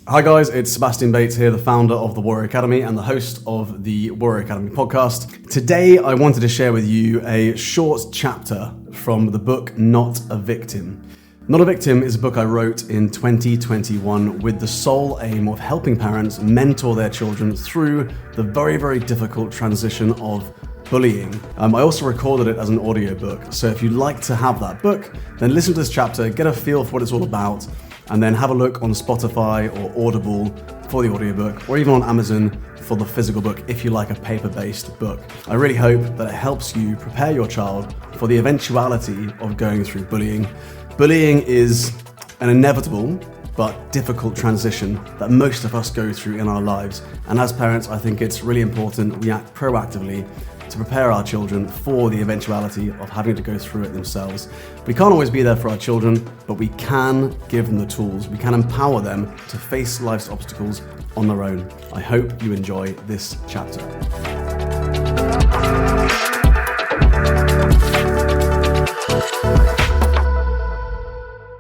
Hi guys, it's Sebastian Bates here, the founder of the Warrior Academy and the host of the Warrior Academy podcast. Today I wanted to share with you a short chapter from the book Not a Victim. Not a Victim is a book I wrote in 2021 with the sole aim of helping parents mentor their children through the very, very difficult transition of bullying. I also recorded it as an audiobook, so if you'd like to have that book, then listen to this chapter, get a feel for what it's all about, and then have a look on Spotify or Audible for the audiobook, or even on Amazon for the physical book if you like a paper-based book. I really hope that it helps you prepare your child for the eventuality of going through bullying. Bullying is an inevitable but difficult transition that most of us go through in our lives. And as parents, I think it's really important we act proactively to prepare our children for the eventuality of having to go through it themselves. We can't always be there for our children, but we can give them the tools. We can empower them to face life's obstacles on their own. I hope you enjoy this chapter.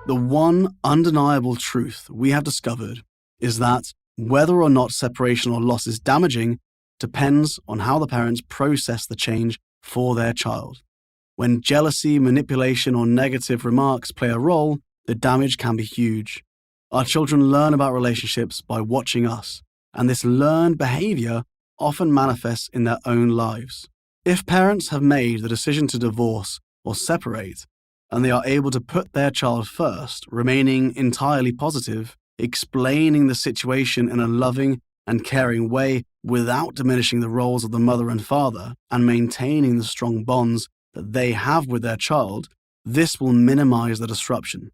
The one undeniable truth we have discovered is that whether or not separation or loss is damaging depends on how the parents process the change for their child. When jealousy, manipulation, or negative remarks play a role, the damage can be huge. Our children learn about relationships by watching us, and this learned behavior often manifests in their own lives. If parents have made the decision to divorce or separate, and they are able to put their child first, remaining entirely positive, explaining the situation in a loving and caring way without diminishing the roles of the mother and father, and maintaining the strong bonds that they have with their child, this will minimize the disruption.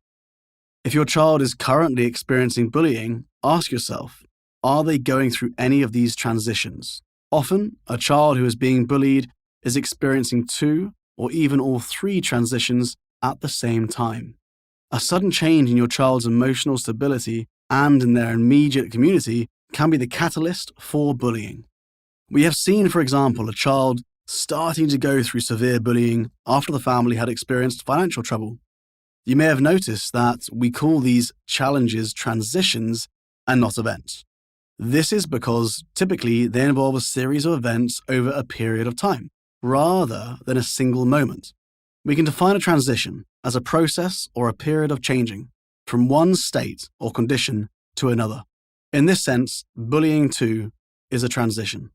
If your child is currently experiencing bullying, ask yourself, are they going through any of these transitions? Often, a child who is being bullied is experiencing 2 or even all 3 transitions at the same time. A sudden change in your child's emotional stability and in their immediate community can be the catalyst for bullying. We have seen, for example, a child starting to go through severe bullying after the family had experienced financial trouble. You may have noticed that we call these challenges transitions and not events. This is because typically they involve a series of events over a period of time, rather than a single moment. We can define a transition as a process or a period of changing from one state or condition to another. In this sense, bullying too is a transition.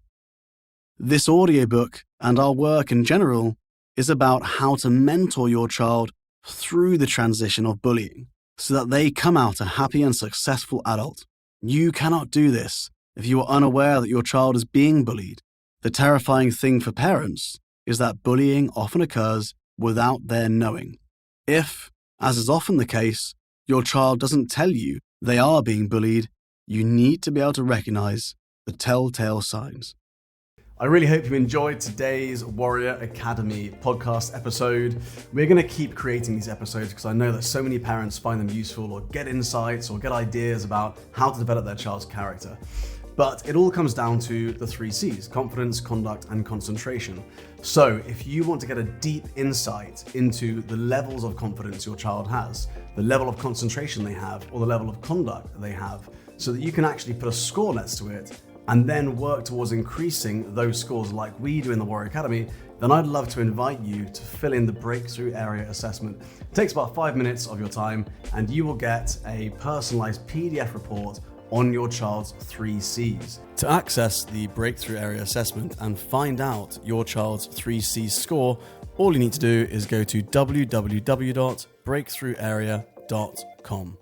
This audiobook and our work in general is about how to mentor your child through the transition of bullying so that they come out a happy and successful adult. You cannot do this if you are unaware that your child is being bullied. The terrifying thing for parents is that bullying often occurs without their knowing. If, as is often the case, your child doesn't tell you they are being bullied, you need to be able to recognize the telltale signs. I really hope you enjoyed today's Warrior Academy podcast episode. We're going to keep creating these episodes because I know that so many parents find them useful or get insights or get ideas about how to develop their child's character. But it all comes down to the 3 C's: confidence, conduct, and concentration. So if you want to get a deep insight into the levels of confidence your child has, the level of concentration they have, or the level of conduct they have, so that you can actually put a score next to it and then work towards increasing those scores like we do in the Warrior Academy, then I'd love to invite you to fill in the breakthrough area assessment. It takes about 5 minutes of your time and you will get a personalized PDF report on your child's 3 C's. To access the breakthrough area assessment and find out your child's 3 C's score, all you need to do is go to www.breakthrougharea.com.